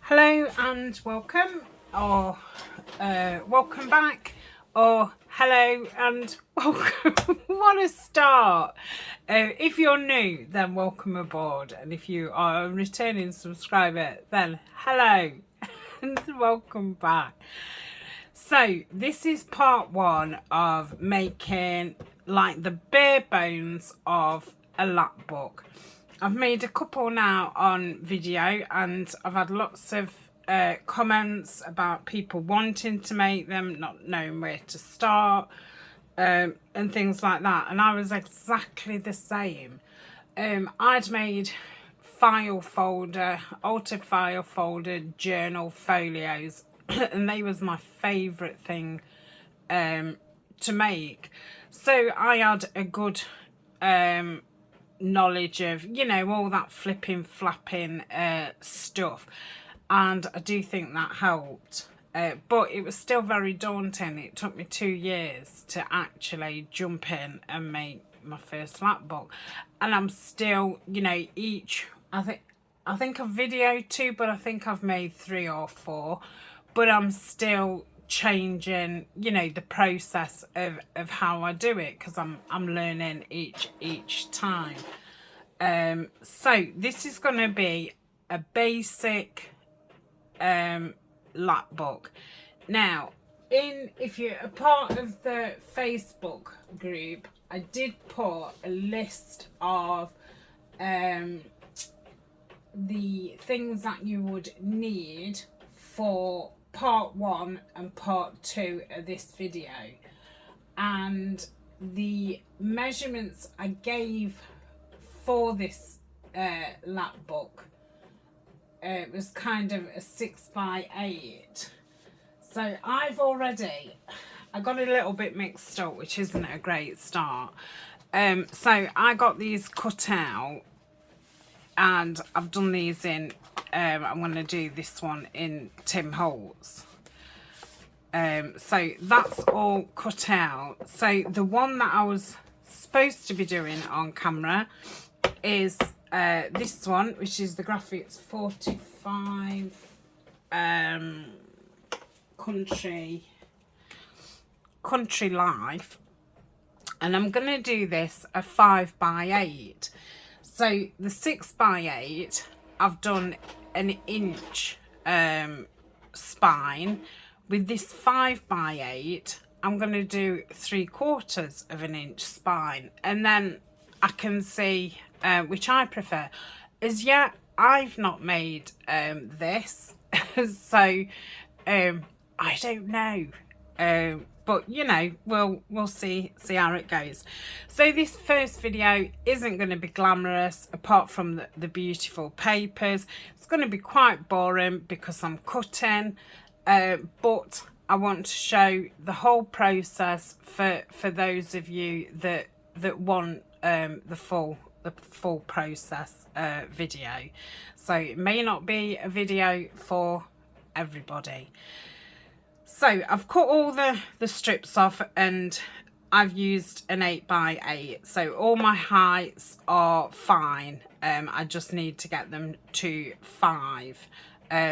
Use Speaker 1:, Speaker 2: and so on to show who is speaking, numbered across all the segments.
Speaker 1: Hello and welcome, or welcome back, or hello and welcome. What a start. If you're new, then welcome aboard, and if you are a returning subscriber, then hello and welcome back. So this is part one of making like the bare bones of a lapbook. I've made a couple now on video and I've had lots of comments about people wanting to make them, not knowing where to start, and things like that. And I was exactly the same. I'd made file folder, altered file folder, journal folios, and they was my favourite thing to make. So I had a good knowledge of, you know, all that flipping flapping stuff, and I do think that helped, but it was still very daunting. It took me 2 years to actually jump in and make my first lapbook, and I'm still, you know, I think I've videoed 2, but I think I've made 3 or 4, but I'm still changing, you know, the process of how I do it, because I'm learning each time. So this is going to be a basic lapbook. Now, if you're a part of the Facebook group, I did put a list of the things that you would need for part 1 and part 2 of this video, and the measurements I gave for this lapbook was kind of a 6x8. So I got a little bit mixed up, which isn't a great start. So I got these cut out and I've done these in I'm going to do this one in Tim Holtz. So that's all cut out. So the one that I was supposed to be doing on camera is this one, which is the Graphics 45 Country Life, and I'm going to do this a 5x8. So the 6x8, I've done an inch spine. With this 5x8, I'm going to do 3/4 of an inch spine, and then I can see which I prefer. As yet, I've not made this, so I don't know. But you know, we'll see how it goes. So this first video isn't going to be glamorous, apart from the beautiful papers. It's going to be quite boring because I'm cutting, but I want to show the whole process for those of you that want the full process video. So it may not be a video for everybody. So I've cut all the strips off, and I've used an 8x8. So all my heights are fine. I just need to get them to 5,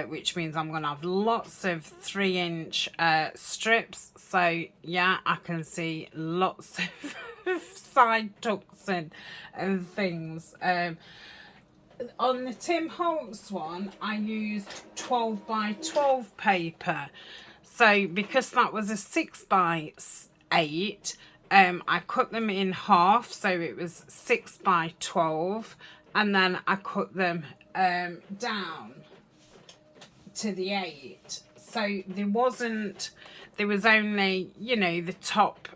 Speaker 1: which means I'm going to have lots of 3-inch strips. So yeah, I can see lots of side tucks and things. On the Tim Holtz one, I used 12x12 paper. So because that was a 6x8, I cut them in half, so it was 6x12, and then I cut them down to the 8. So there was only, you know, the top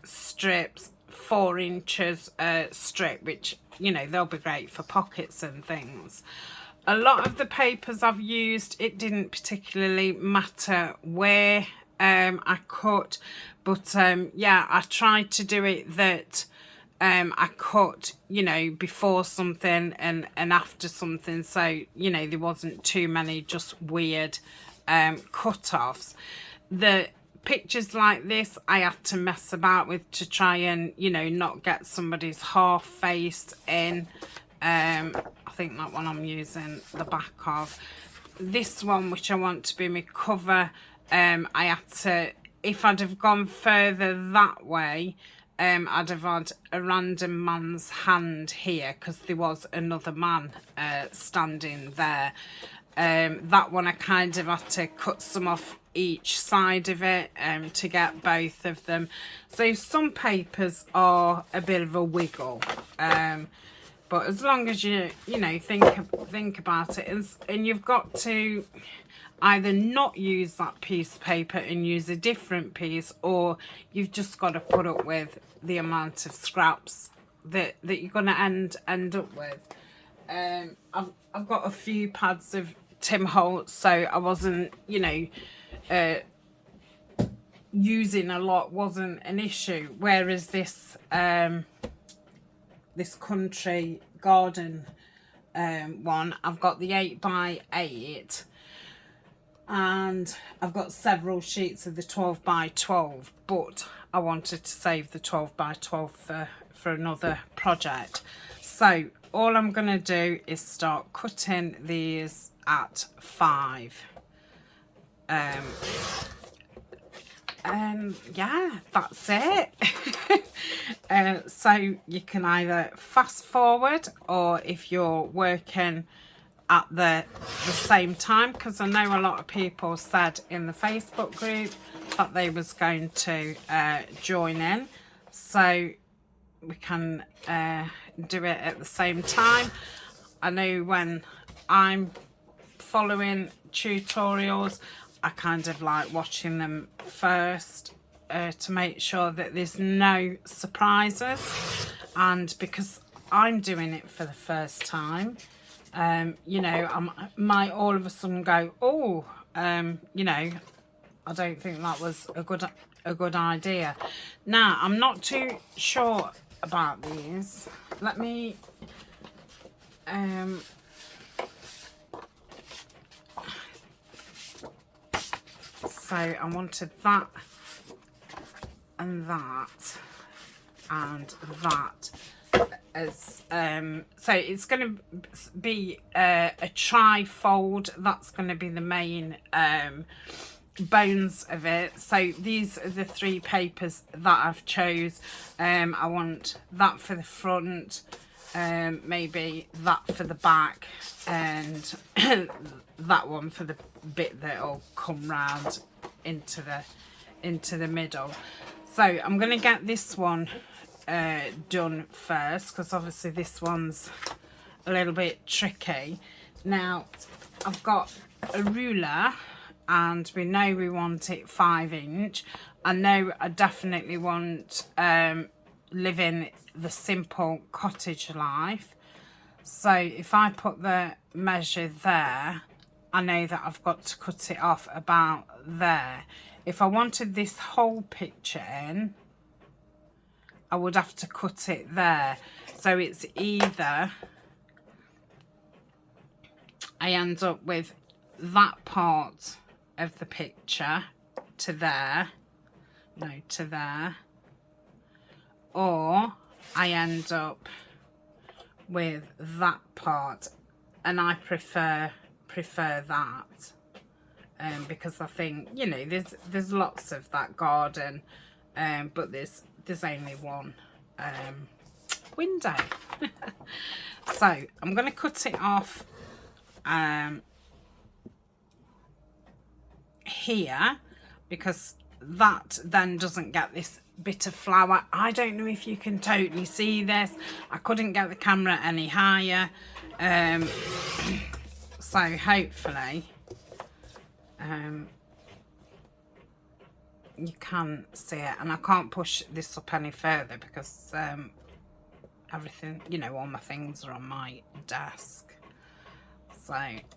Speaker 1: strips, 4 inches strip, which, you know, they'll be great for pockets and things. A lot of the papers I've used, it didn't particularly matter where I cut, but yeah, I tried to do it that I cut, you know, before something and after something, so, you know, there wasn't too many just weird cut-offs. The pictures like this I had to mess about with to try and, you know, not get somebody's half face in. I think that one I'm using the back of. this one, which I want to be my cover, I had to, if I'd have gone further that way, I'd have had a random man's hand here, because there was another man standing there. That one I kind of had to cut some off each side of it to get both of them. So some papers are a bit of a wiggle, but as long as you know, think about it, and you've got to either not use that piece of paper and use a different piece, or you've just got to put up with the amount of scraps that you're going to end up with. I've got a few pads of Tim Holtz, so I wasn't, you know, using a lot wasn't an issue, whereas this this country garden one, I've got the 8x8, and I've got several sheets of the 12x12, but I wanted to save the 12x12 for another project. So all I'm going to do is start cutting these at 5. Yeah, that's it. So you can either fast forward, or if you're working at the same time, because I know a lot of people said in the Facebook group that they was going to join in, so we can do it at the same time. I know when I'm following tutorials, I kind of like watching them first to make sure that there's no surprises, and because I'm doing it for the first time, you know, I might all of a sudden go, oh, you know, I don't think that was a good idea. Now, I'm not too sure about these. Let me so I wanted that and that and that as so it's going to be a tri-fold. That's going to be the main bones of it. So these are the 3 papers that I've chose. I want that for the front, maybe that for the back, and that one for the bit that'll come round into the middle. So I'm going to get this one done first, because obviously this one's a little bit tricky. Now I've got a ruler, and we know we want it 5-inch. I know I definitely want living the simple cottage life. So if I put the measure there, I know that I've got to cut it off about there. If I wanted this whole picture in, I would have to cut it there. So it's either I end up with that part of the picture to there, no, to there, or I end up with that part, and I prefer that, because I think, you know, there's lots of that garden, but there's only one window. So I'm going to cut it off here, because that then doesn't get this bit of flower. I don't know if you can totally see this. I couldn't get the camera any higher, so hopefully you can see it. And I can't push this up any further because everything, you know, all my things are on my desk. So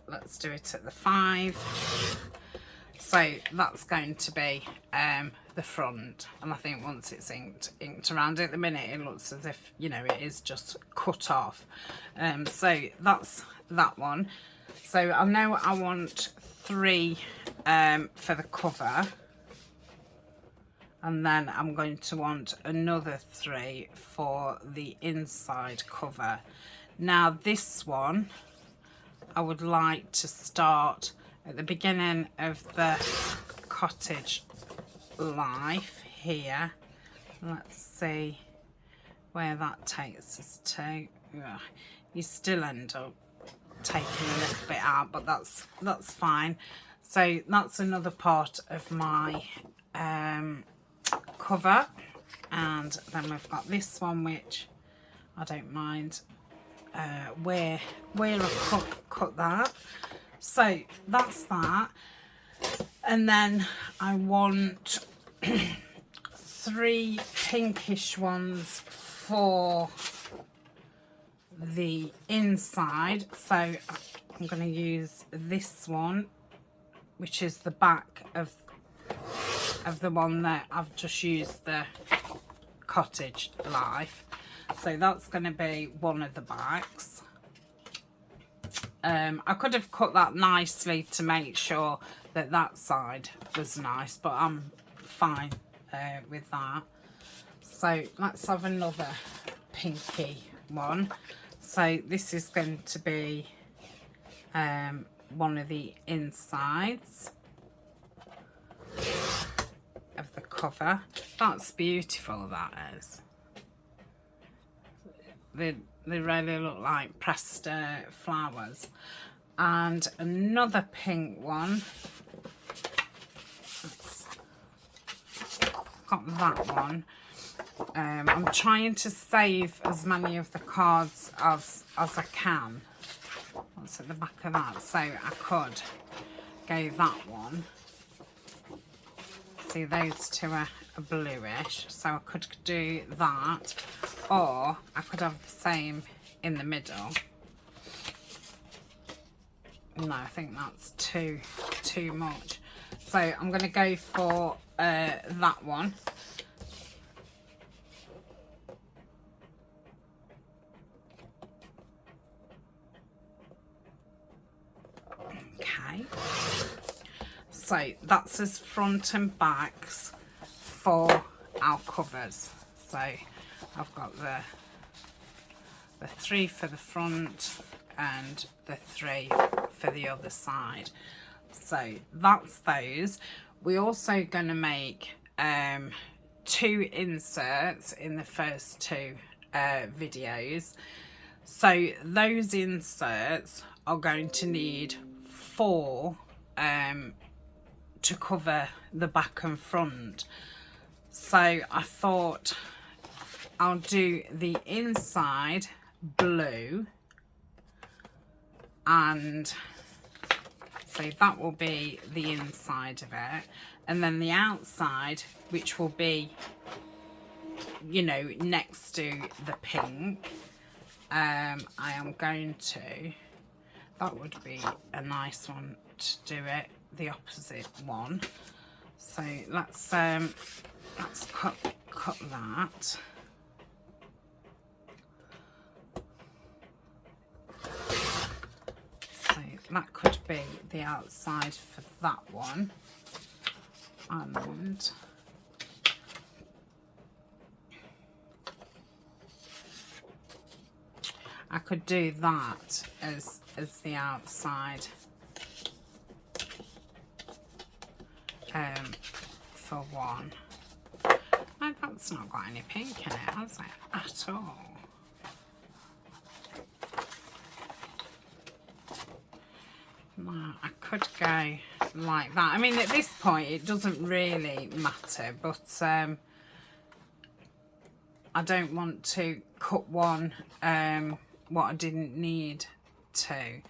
Speaker 1: let's do it at the 5. So that's going to be the front, and I think once it's inked around it, at the minute it looks as if, you know, it is just cut off. So that's that one. So I know I want 3 for the cover, and then I'm going to want another 3 for the inside cover. Now this one, I would like to start at the beginning of the cottage life here. Let's see where that takes us to. Yeah, you still end up taking a little bit out, but that's fine. So that's another part of my cover, and then we've got this one which I don't mind where I cut that. So that's that, and then I want 3 pinkish ones for the inside. So I'm going to use this one, which is the back of the one that I've just used, the cottage life. So that's going to be one of the backs. I could have cut that nicely to make sure that that side was nice, but I'm fine with that. So let's have another pinky one. So this is going to be one of the insides of the cover. That's beautiful, that is. They really look like pressed flowers. And another pink one. Got that one. I'm trying to save as many of the cards as I can. That's at the back of that. So I could go that one. See, those two are bluish, so I could do that, or I could have the same in the middle. No, I think that's too much. So I'm going to go for that one. Okay. So that's as front and backs for our covers. So I've got the 3 for the front and the 3 for the other side. So that's those. We're also going to make 2 inserts in the first 2 videos. So those inserts are going to need 4 to cover the back and front. So I thought I'll do the inside blue, and so that will be the inside of it, and then the outside, which will be, you know, next to the pink, I am going to, that would be a nice one to do it, the opposite one. So let's cut that. So that could be the outside for that one, and I could do that as the outside for one. No, that's not got any pink in it, has it? At all. No, I could go like that. I mean, at this point, it doesn't really matter, but I don't want to cut one what I didn't need to.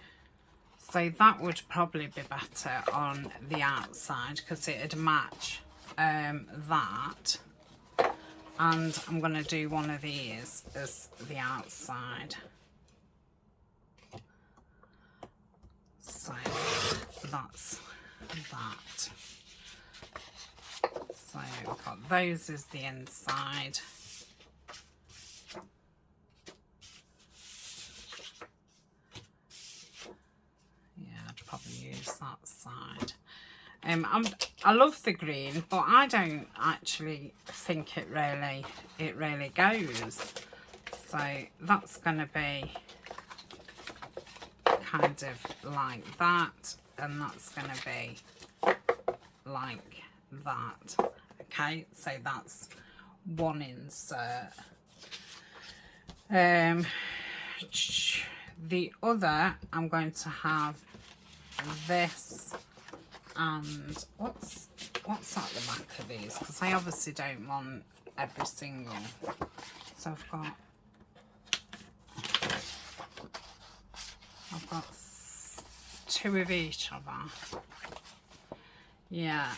Speaker 1: So that would probably be better on the outside because it'd match that. And I'm going to do one of these as the outside. So that's that. So I've got those as the inside. I'd probably use that side. I love the green, but I don't actually think it really goes. So that's going to be kind of like that, and that's going to be like that. Okay, so that's one insert. The other, I'm going to have this, and what's at the back of these, because I obviously don't want every single. So I've got 2 of each of them. Yeah,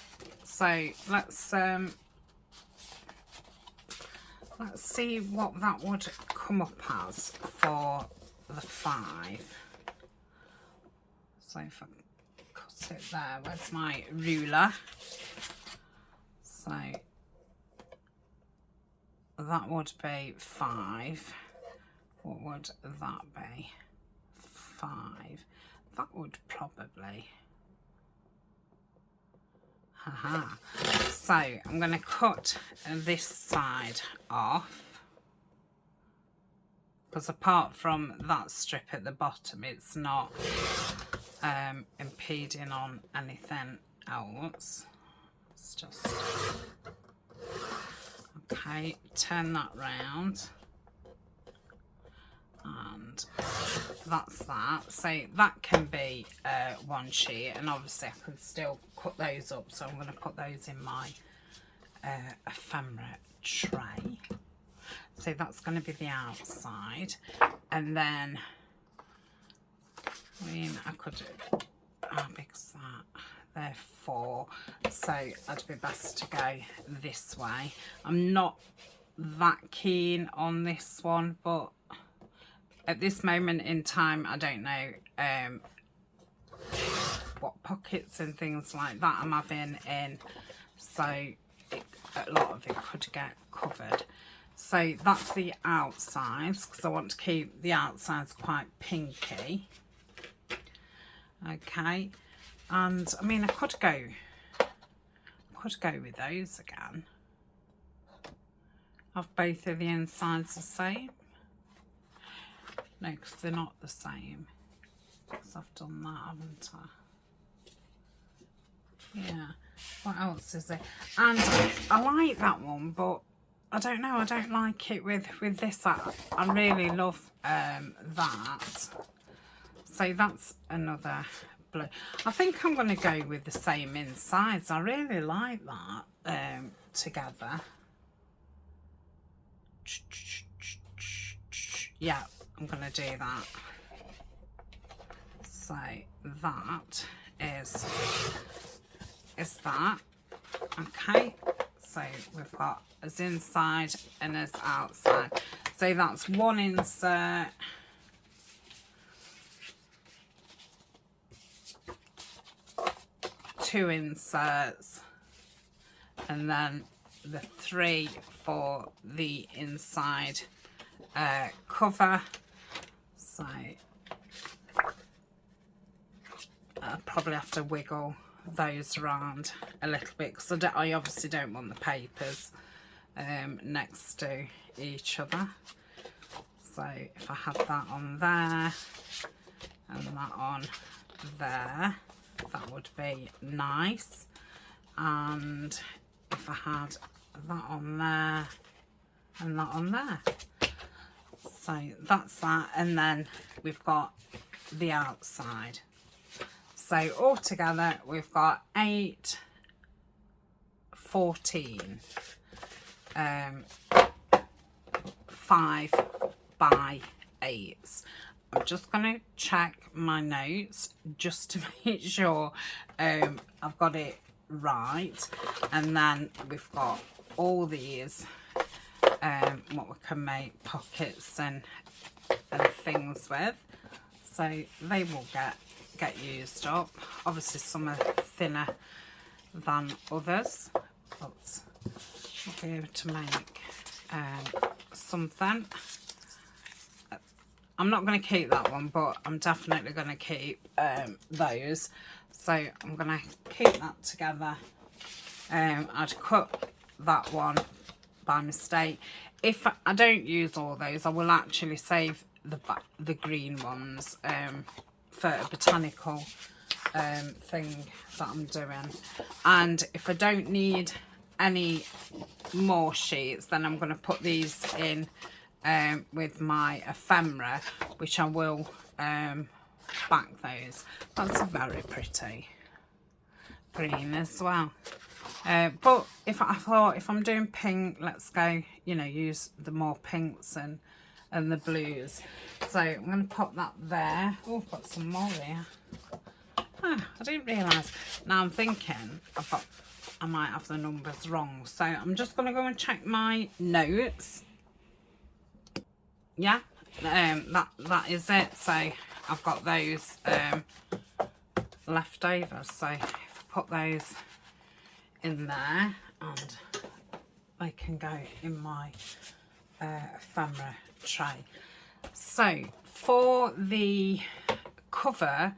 Speaker 1: so let's see what that would come up as for the 5. So if I cut it there, where's my ruler? So that would be 5. What would that be? 5. That would probably... Haha. So I'm going to cut this side off, because apart from that strip at the bottom, it's not impeding on anything else. It's just... Okay, turn that round, and that's that. So that can be one sheet, and obviously I can still cut those up, so I'm going to put those in my ephemera tray. So that's going to be the outside, and then I mean, I could do, how big's that? They're 4, so I'd be best to go this way. I'm not that keen on this one, but at this moment in time, I don't know what pockets and things like that I'm having in, so a lot of it could get covered. So that's the outsides, because I want to keep the outsides quite pinky. Okay, and I mean, I could go with those again. Have both of the insides the same? No, because they're not the same. Because I've done that, haven't I? Yeah. What else is there? And I like that one, but I don't know. I don't like it with this. I really love that. So that's another blue. I think I'm going to go with the same insides. I really like that together. Yeah, I'm going to do that. So that is that. Okay, so we've got as inside and as outside. So that's one insert. Two inserts, and then the 3 for the inside cover. So I'll probably have to wiggle those around a little bit, because I obviously don't want the papers next to each other. So if I have that on there and that on there, that would be nice. And if I had that on there and that on there, so that's that. And then we've got the outside. So altogether we've got 8, 14, 5 by 8s. I'm just going to check my notes just to make sure I've got it right. And then we've got all these, what we can make pockets and things with. So they will get used up. Obviously some are thinner than others, but we'll be able to make something. I'm not going to keep that one, but I'm definitely going to keep those. So I'm going to keep that together. I'd cut that one by mistake. If I don't use all those, I will actually save the green ones for a botanical thing that I'm doing. And if I don't need any more sheets, then I'm going to put these in with my ephemera, which I will back those. That's very pretty green as well. But if I thought, if I'm doing pink, let's go, you know, use the more pinks and the blues. So I'm going to pop that there. Oh, I've got some more here. Ah, I didn't realise. Now I'm thinking I might have the numbers wrong. So I'm just going to go and check my notes. Yeah, that is it. So I've got those left over. So if I put those in there, and they can go in my ephemera tray. So for the cover,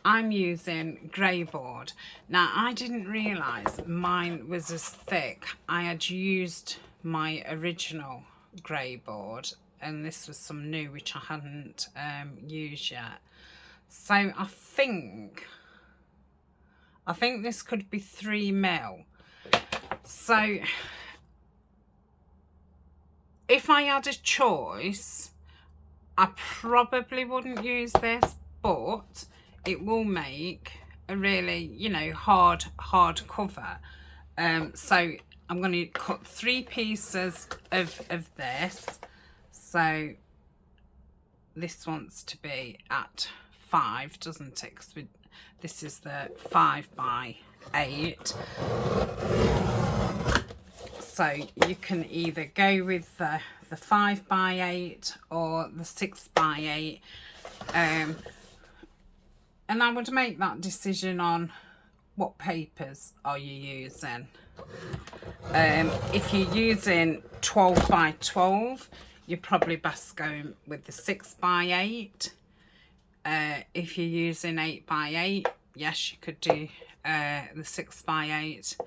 Speaker 1: I'm using grey board. Now I didn't realise mine was as thick. I had used my original grey board, and this was some new which I hadn't used yet. So I think this could be 3mm. So if I had a choice, I probably wouldn't use this, but it will make a really, you know, hard cover. So I'm going to cut 3 pieces of this. So this wants to be at 5, doesn't it? 'Cause this is the 5x8. So you can either go with the 5x8 or the 6x8. And I would make that decision on what papers are you using. If you're using 12x12, you're probably best going with the 6x8. If you're using 8x8, yes, you could do the 6x8.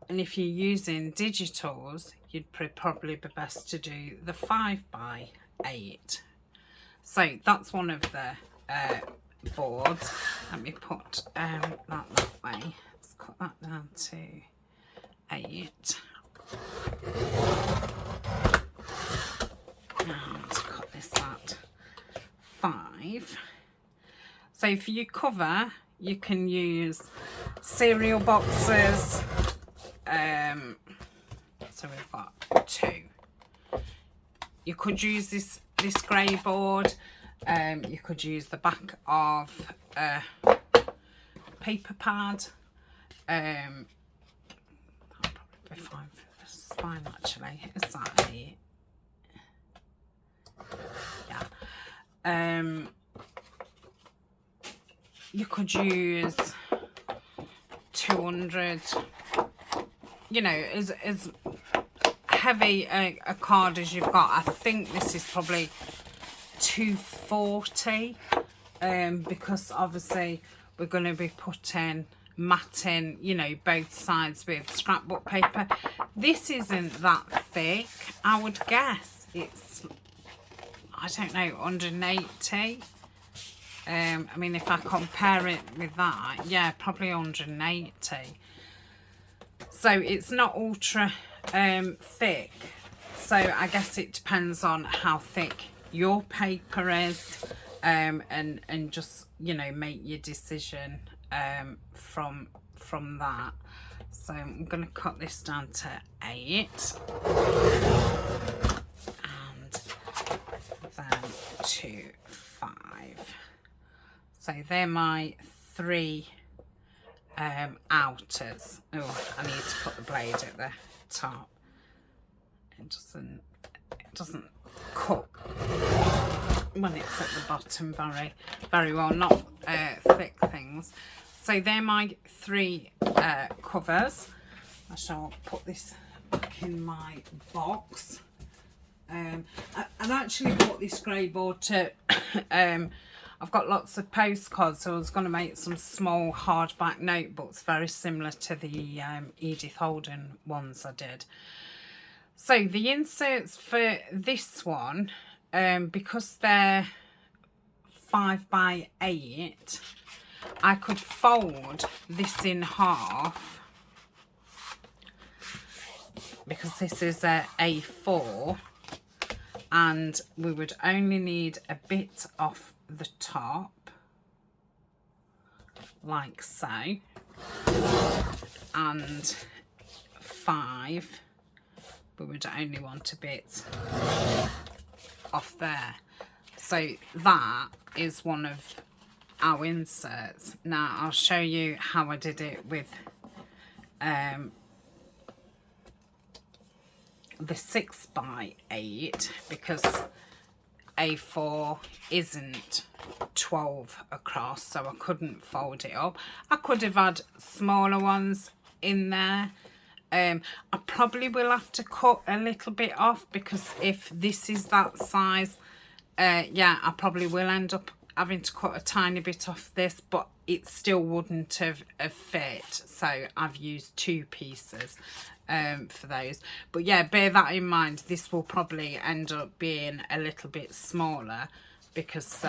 Speaker 1: And if you're using digitals, you'd probably be best to do the 5x8. So that's one of the boards. Let me put that way. Let's cut that down to 8. And cut this at 5. So for your cover, you can use cereal boxes. So we've got 2. You could use this grey board. You could use the back of a paper pad. That'll probably be fine for the spine actually. Is that 8? Yeah. You could use 200. You know, as heavy a card as you've got. I think this is probably 240, because obviously we're going to be putting matting, you know, both sides with scrapbook paper. This isn't that thick. I would guess it's, I don't know, 180. I mean, if I compare it with that, yeah, probably 180. So it's not ultra thick. So I guess it depends on how thick your paper is, and just, you know, make your decision from that. So I'm going to cut this down to 8, and then to 5. So they're my 3 outers. Oh, I need to put the blade at the top. It doesn't cut when it's at the bottom very well, not thick things. So they're my 3 covers. I shall put this back in my box. I've actually bought this grey board to I've got lots of postcards, so I was going to make some small hardback notebooks very similar to the Edith Holden ones I did. So the inserts for this one, because they're 5x8, I could fold this in half, because this is a A4, and we would only need a bit off the top, like so, and 5, we would only want a bit off there. So that is one of our inserts. Now I'll show you how I did it with the 6x8, because A4 isn't 12 across, so I couldn't fold it up. I could have had smaller ones in there. I probably will have to cut a little bit off, because if this is that size, yeah, I probably will end up having to cut a tiny bit off this, but it still wouldn't have fit, so I've used 2 pieces for those. But yeah, bear that in mind, this will probably end up being a little bit smaller, because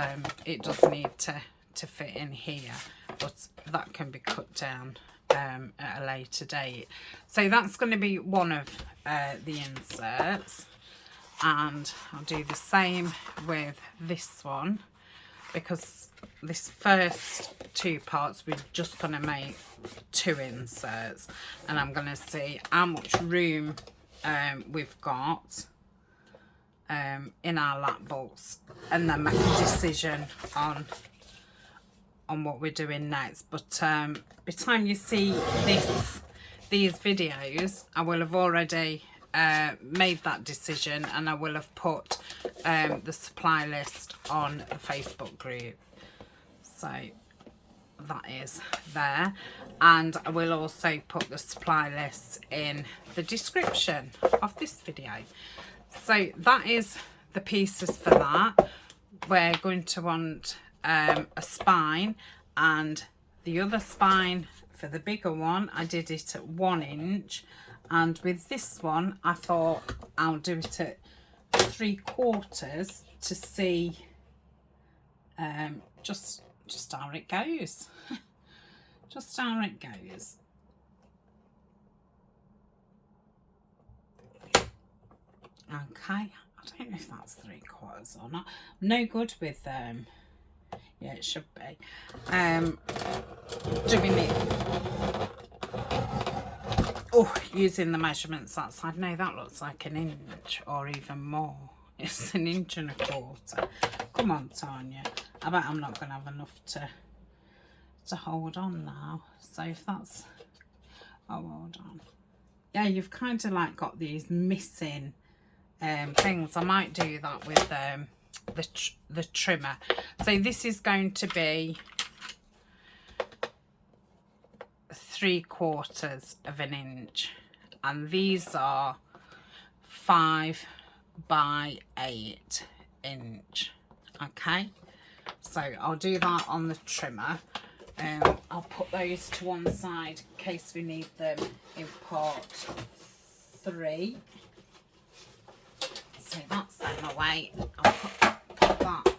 Speaker 1: it does need to fit in here, but that can be cut down at a later date. So that's going to be one of the inserts, and I'll do the same with this one, because this first 2 parts we're just going to make 2 inserts, and I'm going to see how much room we've got in our lap books, and then make a decision on what we're doing next. But by the time you see these videos, I will have already made that decision, and I will have put the supply list on the Facebook group, so that is there, and I will also put the supply list in the description of this video. So that is the pieces for that. We're going to want a spine, and the other spine for the bigger one, I did it at 1 inch, and with this one I thought I'll do it at 3/4 to see just how it goes. Just how it goes. Okay, I don't know if that's 3/4 or not. I'm no good with yeah, it should be doing it, oh, using the measurements outside. No, that looks like 1 inch or even more. It's 1 1/4 inches. Come on, Tanya. I bet I'm not going to have enough to hold on now. So if that's, oh, hold on. Yeah, you've kind of like got these missing things. I might do that with the trimmer. So this is going to be 3/4 of an inch, and these are 5x8 inch. Okay, so I'll do that on the trimmer. I'll put those to one side in case we need them in part 3. So that's them away. I'll put that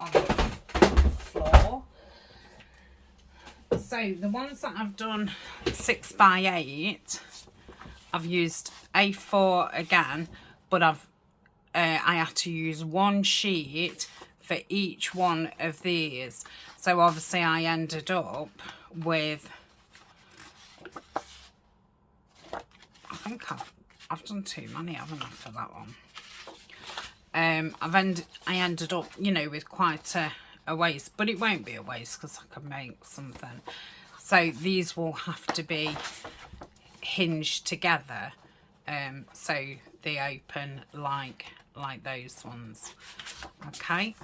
Speaker 1: on the floor. So the ones that I've done 6x8, I've used A4 again, but I had to use 1 sheet for each one of these. So obviously I ended up with, I think I've done too many, haven't I, for that one. I ended up, you know, with quite a waste, but it won't be a waste because I can make something. So these will have to be hinged together, so they open like those ones. Okay,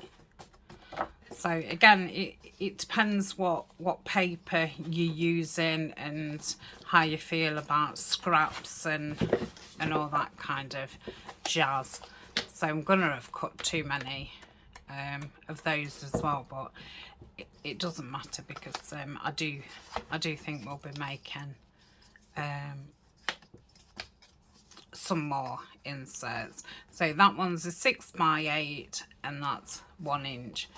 Speaker 1: so again, it depends what paper you're using and how you feel about scraps and all that kind of jazz. So I'm gonna have cut too many of those as well, but it doesn't matter because I do think we'll be making some more inserts. So that one's a 6x8 and that's 1 inch.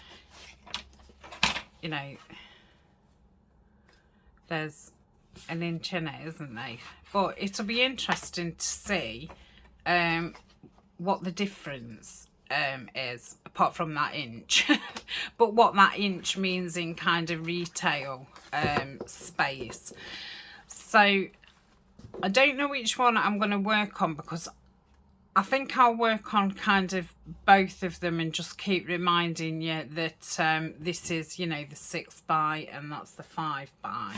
Speaker 1: you know, there's an inch in it, isn't there? But it'll be interesting to see what the difference is, apart from that inch. But what that inch means in kind of retail space. So I don't know which one I'm going to work on, because I think I'll work on kind of both of them and just keep reminding you that this is, you know, the 6 by and that's the 5 by.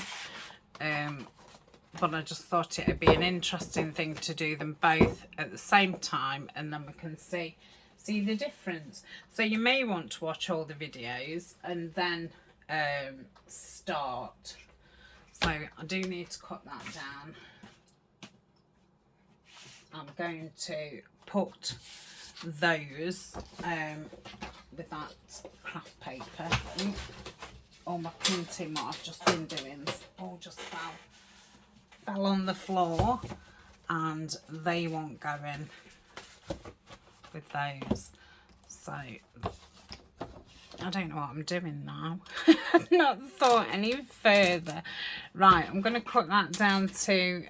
Speaker 1: But I just thought it'd be an interesting thing to do them both at the same time, and then we can see the difference. So you may want to watch all the videos and then start. So I do need to cut that down. I'm going to put those with that craft paper. All my printing, what I've just been doing, all just fell on the floor, and they won't go in with those. So I don't know what I'm doing now. I've not thought any further. Right, I'm going to cut that down to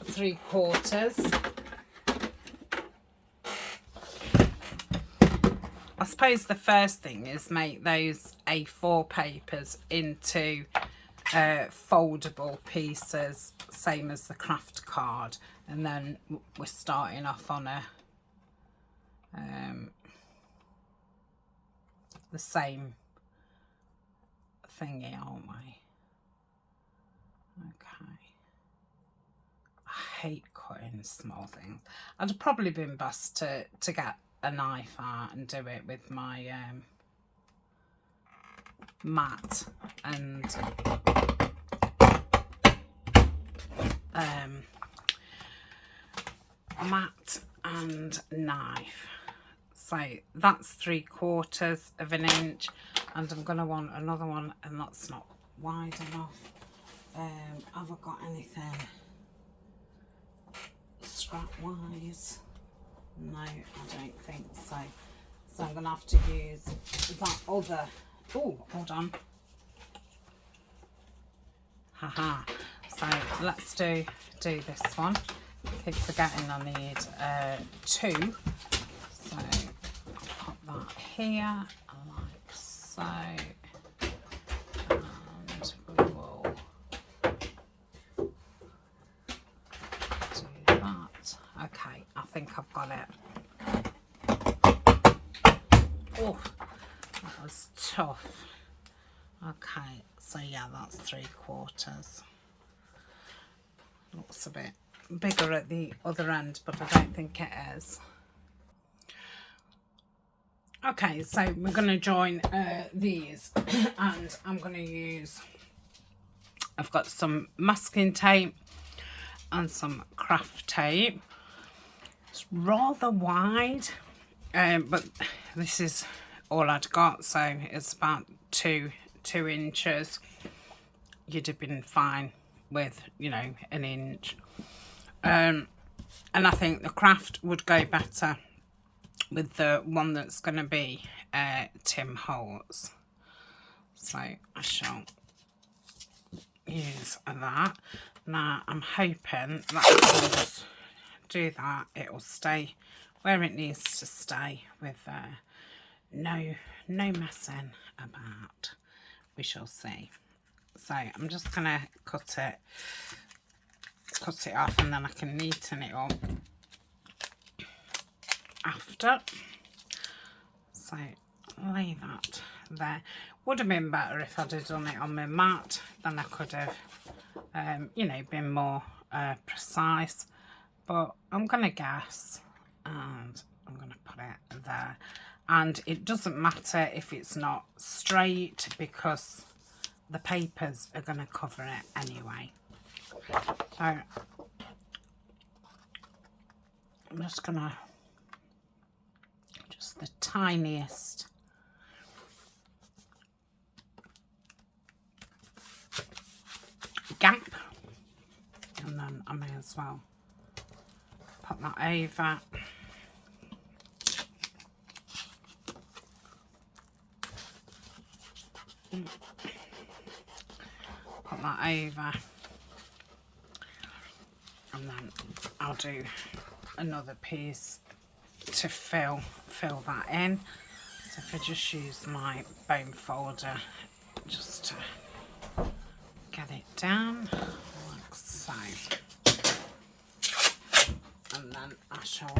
Speaker 1: 3/4. I suppose the first thing is make those A4 papers into foldable pieces, same as the craft card, and then we're starting off on a the same thingy, aren't we? Okay. I hate cutting small things. I'd have probably been best to get a knife out and do it with my mat and knife. So that's 3/4 of an inch, and I'm going to want another one, and that's not wide enough. Have I got anything scrap wise? No, I don't think so. So I'm going to have to use that other. Oh, hold on. Haha. So let's do this one. Keep forgetting I need 2. So I'll put that here like so. And we will do that. Okay, I think I've got it. Oh, that was tough. Okay, so yeah, that's 3/4. Looks a bit bigger at the other end, but I don't think it is. Okay, so we're going to join these, and I'm going to use, I've got some masking tape and some craft tape. It's rather wide, but this is all I'd got, so it's about 2 inches. You'd have been fine with, you know, an inch. And I think the craft would go better with the one that's going to be Tim Holtz. So I shall use that. Now I'm hoping that I can just do that. It will stay where it needs to stay with no messing about. We shall see. So I'm just going to cut it off, and then I can neaten it up after. So lay that there. Would have been better if I'd have done it on my mat, then I could have you know, been more precise, but I'm gonna guess, and I'm gonna put it there. And it doesn't matter if it's not straight, because the papers are going to cover it anyway. So I'm just going to, just the tiniest gap, and then I may as well put that over. Put that over, and then I'll do another piece to fill that in. So if I just use my bone folder just to get it down like so, and then I shall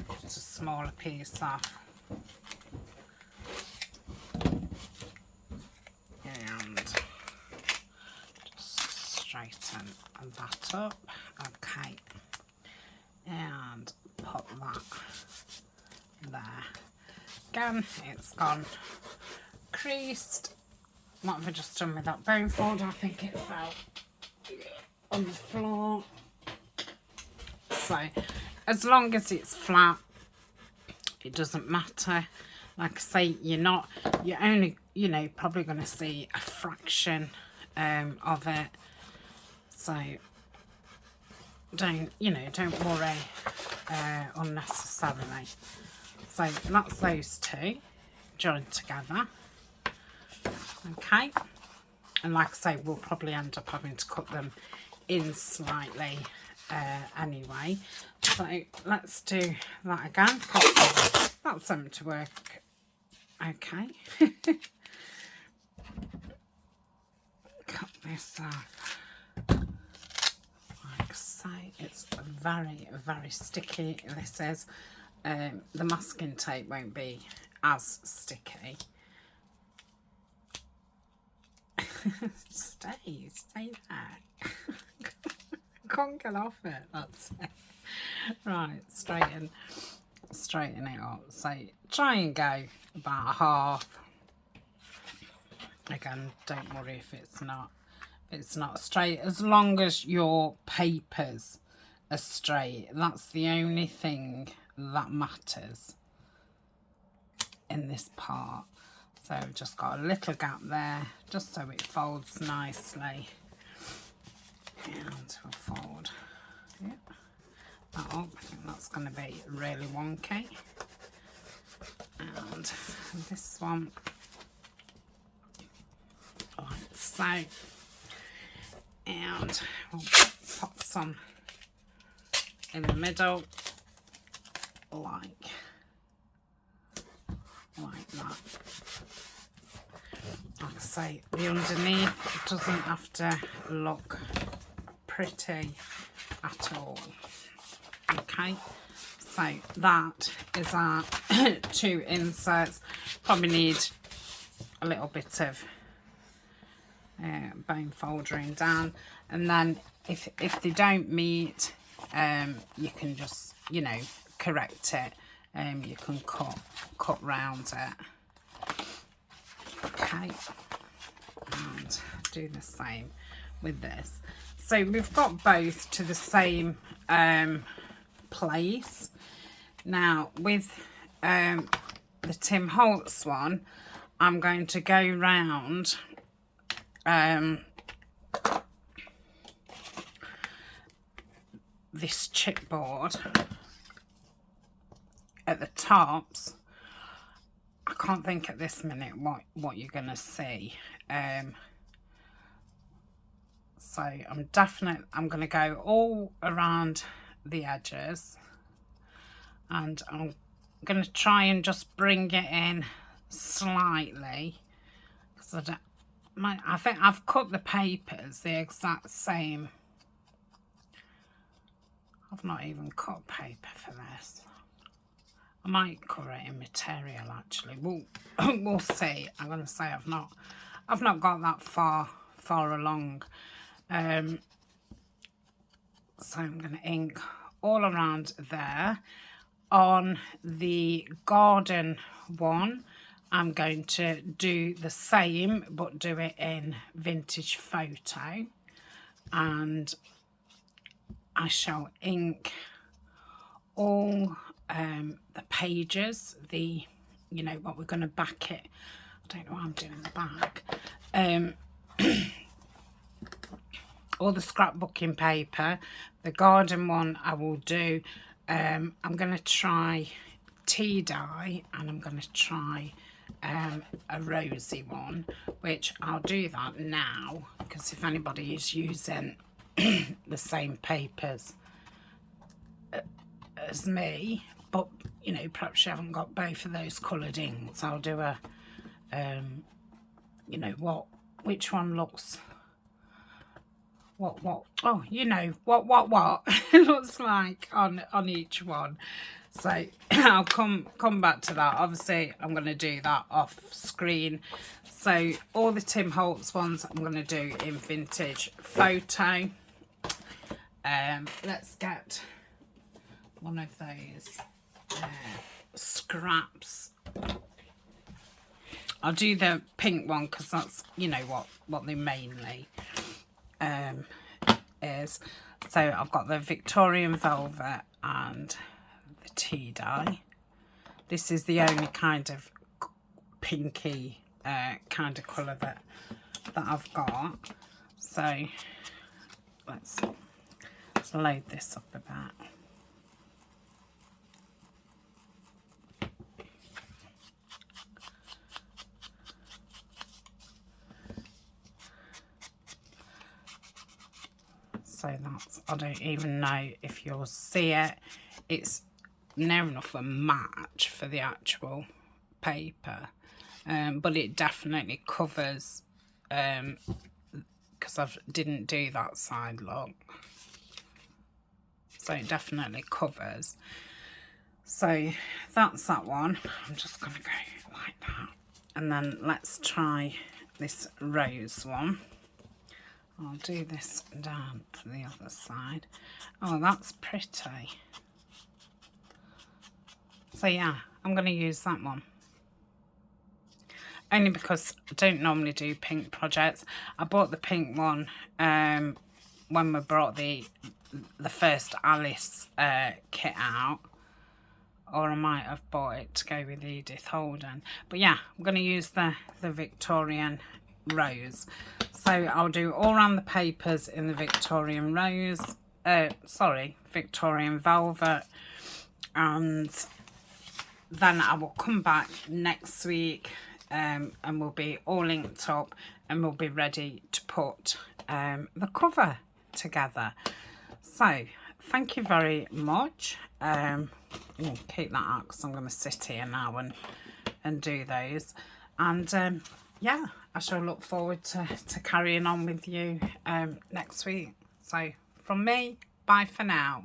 Speaker 1: cut a smaller piece off and just straighten that up. Okay, and put that there. Again, it's gone creased. What have I just done with that bone folder? I think it fell on the floor. So as long as it's flat, it doesn't matter. Like I say, you're only, you know, probably going to see a fraction of it. So don't worry unnecessarily. So that's those two joined together. Okay, and like I say, we'll probably end up having to cut them in slightly anyway. So let's do that again. That's something to work. Okay. Cut this off like so. It's very, very sticky. This is. The masking tape won't be as sticky. Stay there. Can't get off it. That's it. Right, straighten it up. So try and go about half. Again, don't worry if it's not straight, as long as your papers are straight. That's the only thing that matters in this part. So I've just got a little gap there, just so it folds nicely. And we'll fold that up. I think that's going to be really wonky. And this one, like so. And we'll pop some in the middle, like that. Like I say, the underneath doesn't have to look pretty at all. Okay, so that is our two inserts. Probably need a little bit of bone foldering down, and then if they don't meet, you can just, you know, correct it. You can cut round it. Okay, and do the same with this. So we've got both to the same place. Now with the Tim Holtz one, I'm going to go round this chipboard at the tops. I can't think at this minute what you're gonna see. So I'm gonna go all around the edges, and I'm gonna try and just bring it in slightly, because I think I've cut the papers the exact same. I've not even cut paper for this. I might cut it in material actually. We'll see. I'm gonna say I've not got that far along. So I'm gonna ink all around there. On the garden one, I'm going to do the same, but do it in Vintage Photo, and I shall ink all the pages, you know, what we're going to back it. I don't know what I'm doing in the back. All the scrapbooking paper. The garden one I will do. I'm going to try tea dye, and I'm going to try a rosy one, which I'll do that now, because if anybody is using the same papers as me, but you know, perhaps you haven't got both of those coloured inks, I'll do a you know, which one looks what oh, you know, what it looks like on each one. So I'll come back to that. Obviously I'm going to do that off screen. So all the Tim Holtz ones I'm going to do in vintage photo. Let's get one of those scraps. I'll do the pink one because that's, you know, what they mainly is. So I've got the Victorian Velvet and the tea dye. This is the only kind of pinky kind of colour that I've got. So let's load this up a bit. So that's, I don't even know if you'll see it. It's near enough a match for the actual paper, but it definitely covers, because I didn't do that side look. So it definitely covers. So that's that one. I'm just going to go like that. And then let's try this rose one. I'll do this down to the other side. Oh, that's pretty. So yeah, I'm going to use that one. Only because I don't normally do pink projects. I bought the pink one when we brought the first Alice kit out. Or I might have bought it to go with Edith Holden. But yeah, I'm going to use the Victorian Rose. So I'll do all around the papers in the Victorian Rose. Victorian Velvet. And then I will come back next week and we'll be all linked up and we'll be ready to put the cover together. So thank you very much. Keep that out because I'm going to sit here now and do those. And yeah, I shall look forward to carrying on with you next week. So from me, bye for now.